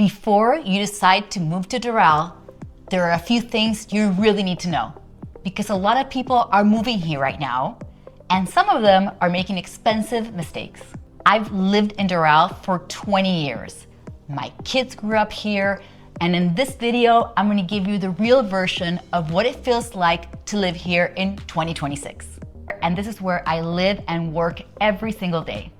Before you decide to move to Doral, there are a few things you really need to know, because a lot of people are moving here right now, and some of them are making expensive mistakes. I've lived in Doral for 20 years. My kids grew up here, and in this video, I'm gonna give you the real version of what it feels like to live here in 2026. And this is where I live and work every single day.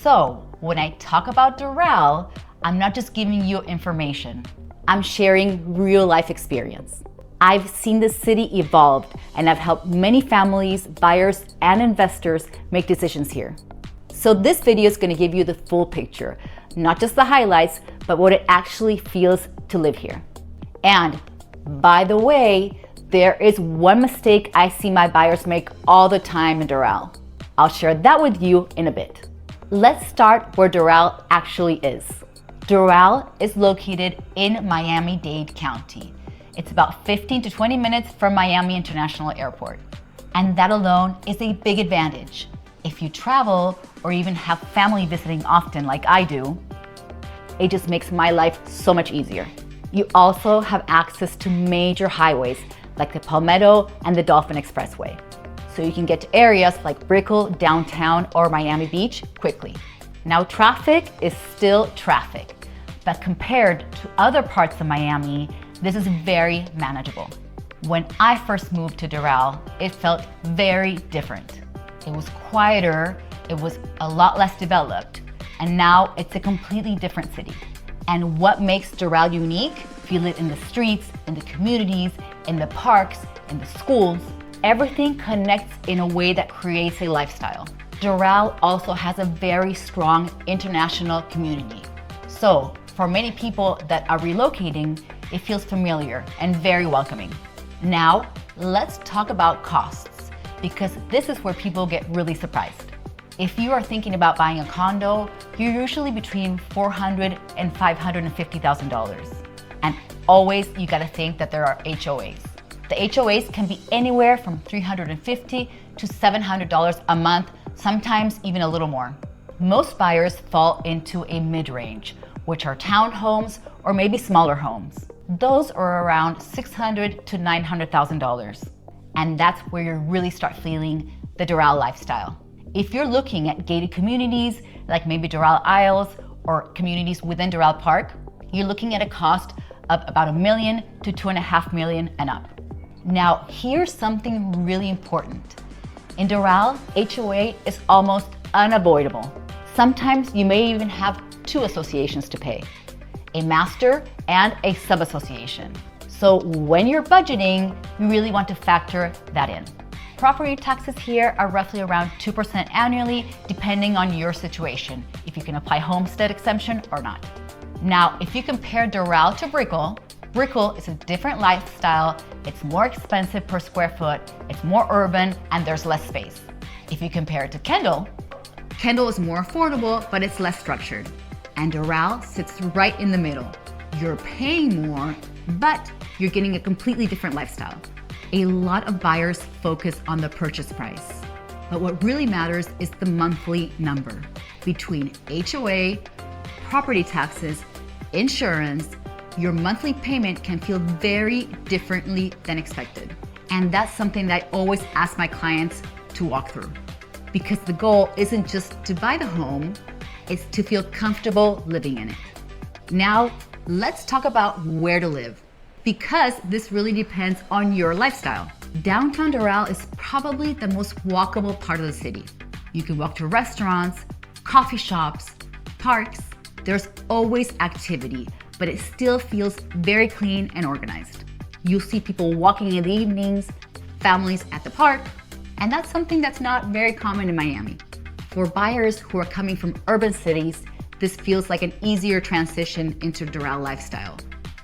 So when I talk about Doral, I'm not just giving you information. I'm sharing real life experience. I've seen the city evolve, and I've helped many families, buyers, and investors make decisions here. So this video is going to give you the full picture, not just the highlights, but what it actually feels to live here. And by the way, there is one mistake I see my buyers make all the time in Doral. I'll share that with you in a bit. Let's start where Doral actually is. Doral is located in Miami-Dade County. It's about 15 to 20 minutes from Miami International Airport. And that alone is a big advantage. If you travel or even have family visiting often like I do, it just makes my life so much easier. You also have access to major highways like the Palmetto and the Dolphin Expressway. So you can get to areas like Brickell, Downtown, or Miami Beach quickly. Now traffic is still traffic, but compared to other parts of Miami, this is very manageable. When I first moved to Doral, it felt very different. It was quieter, it was a lot less developed, and now it's a completely different city. And what makes Doral unique? Feel it in the streets, in the communities, in the parks, in the schools. Everything connects in a way that creates a lifestyle. Doral also has a very strong international community. So for many people that are relocating, it feels familiar and very welcoming. Now, let's talk about costs, because this is where people get really surprised. If you are thinking about buying a condo, you're usually between $400,000 and $550,000. And always you gotta think that there are HOAs. The HOAs can be anywhere from $350 to $700 a month, sometimes even a little more. Most buyers fall into a mid-range, which are townhomes or maybe smaller homes. Those are around $600,000 to $900,000. And that's where you really start feeling the Doral lifestyle. If you're looking at gated communities, like maybe Doral Isles or communities within Doral Park, you're looking at a cost of about $1 million to $2.5 million and up. Now, here's something really important. In Doral, HOA is almost unavoidable. Sometimes you may even have two associations to pay, a master and a sub-association. So when you're budgeting, you really want to factor that in. Property taxes here are roughly around 2% annually, depending on your situation, if you can apply homestead exemption or not. Now, if you compare Doral to Brickell, Brickell is a different lifestyle, it's more expensive per square foot, it's more urban, and there's less space. If you compare it to Kendall, Kendall is more affordable, but it's less structured. And Doral sits right in the middle. You're paying more, but you're getting a completely different lifestyle. A lot of buyers focus on the purchase price, but what really matters is the monthly number. Between HOA, property taxes, insurance, your monthly payment can feel very differently than expected. And that's something that I always ask my clients to walk through, because the goal isn't just to buy the home, it's to feel comfortable living in it. Now, let's talk about where to live, because this really depends on your lifestyle. Downtown Doral is probably the most walkable part of the city. You can walk to restaurants, coffee shops, parks. There's always activity, but it still feels very clean and organized. You'll see people walking in the evenings, families at the park, and that's something that's not very common in Miami. For buyers who are coming from urban cities, this feels like an easier transition into Doral lifestyle.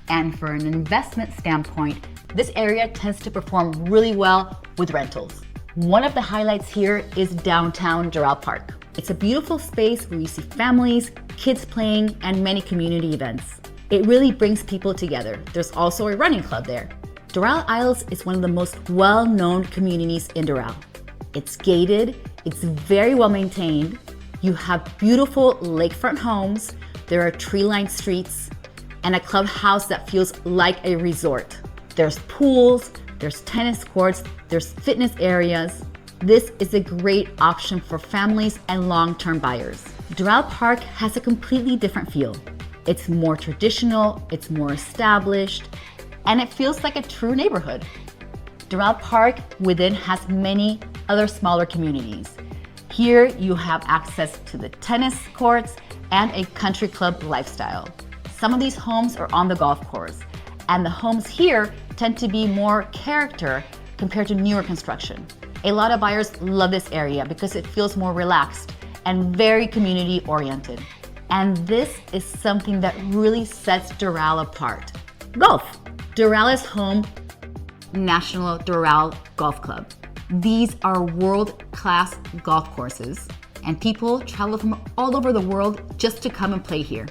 And for an investment standpoint, this area tends to perform really well with rentals. One of the highlights here is Downtown Doral Park. It's a beautiful space where you see families, kids playing, and many community events. It really brings people together. There's also a running club there. Doral Isles is one of the most well-known communities in Doral. It's gated, it's very well maintained, you have beautiful lakefront homes, there are tree-lined streets, and a clubhouse that feels like a resort. There's pools, there's tennis courts, there's fitness areas. This is a great option for families and long-term buyers. Doral Park has a completely different feel. It's more traditional, it's more established, and it feels like a true neighborhood. Doral Park within has many other smaller communities. Here you have access to the tennis courts and a country club lifestyle. Some of these homes are on the golf course, and the homes here tend to be more character compared to newer construction. A lot of buyers love this area because it feels more relaxed and very community oriented. And this is something that really sets Doral apart. Golf. Doral is home National Doral Golf Club. These are world-class golf courses, and people travel from all over the world just to come and play here.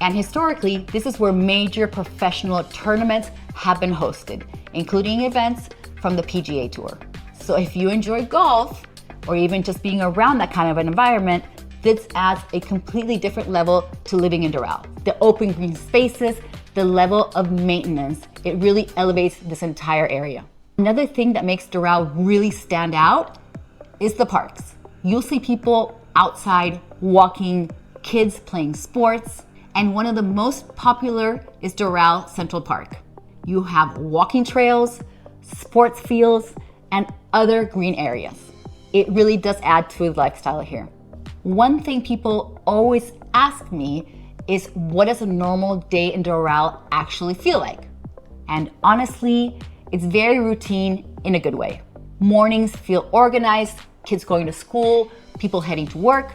And historically, this is where major professional tournaments have been hosted, including events from the PGA Tour. So if you enjoy golf, or even just being around that kind of an environment, this adds a completely different level to living in Doral. The open green spaces, the level of maintenance, it really elevates this entire area. Another thing that makes Doral really stand out is the parks. You'll see people outside walking, kids playing sports, and one of the most popular is Doral Central Park. You have walking trails, sports fields, and other green areas. It really does add to the lifestyle here. One thing people always ask me is, what does a normal day in Doral actually feel like? And honestly, it's very routine in a good way. Mornings feel organized, kids going to school, people heading to work,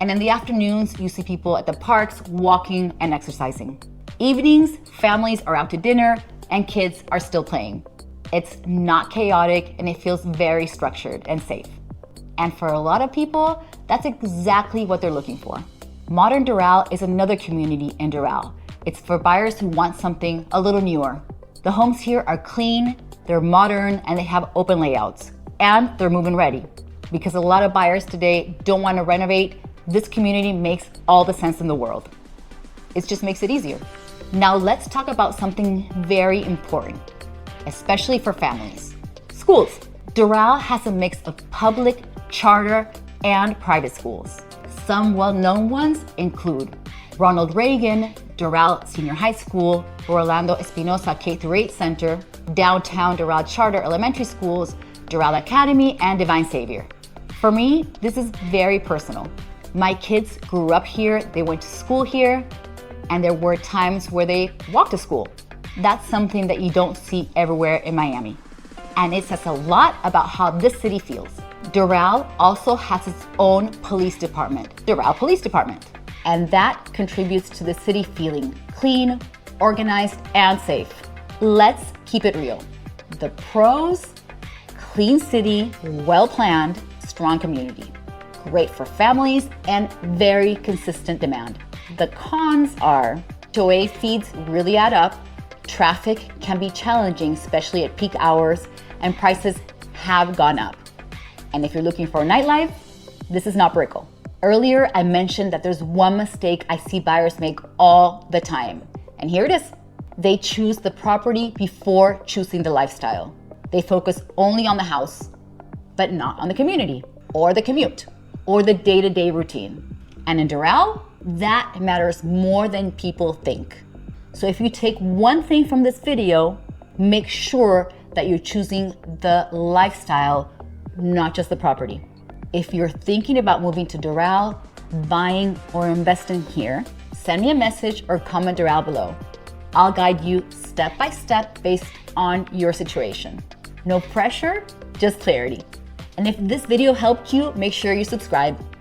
and in the afternoons, you see people at the parks walking and exercising. Evenings, families are out to dinner and kids are still playing. It's not chaotic and it feels very structured and safe. And for a lot of people, that's exactly what they're looking for. Modern Doral is another community in Doral. It's for buyers who want something a little newer. The homes here are clean, they're modern, and they have open layouts. And they're move-in ready. Because a lot of buyers today don't want to renovate, this community makes all the sense in the world. It just makes it easier. Now let's talk about something very important, especially for families. Schools. Doral has a mix of public, charter, and private schools. Some well-known ones include Ronald Reagan, Doral Senior High School, Orlando Espinosa K-8 Center, Downtown Doral Charter Elementary Schools, Doral Academy, and Divine Savior. For me, this is very personal. My kids grew up here, they went to school here, and there were times where they walked to school. That's something that you don't see everywhere in Miami. And it says a lot about how this city feels. Doral also has its own police department, Doral Police Department. And that contributes to the city feeling clean, organized, and safe. Let's keep it real. The pros: clean city, well-planned, strong community. Great for families and very consistent demand. The cons are HOA fees really add up, traffic can be challenging, especially at peak hours, and prices have gone up. And if you're looking for nightlife, this is not Brickell. Earlier, I mentioned that there's one mistake I see buyers make all the time. And here it is. They choose the property before choosing the lifestyle. They focus only on the house, but not on the community, or the commute, or the day-to-day routine. And in Doral, that matters more than people think. So if you take one thing from this video, make sure that you're choosing the lifestyle, not just the property. If you're thinking about moving to Doral, buying or investing here, send me a message or comment Doral below. I'll guide you step by step based on your situation. No pressure, just clarity. And if this video helped you, make sure you subscribe.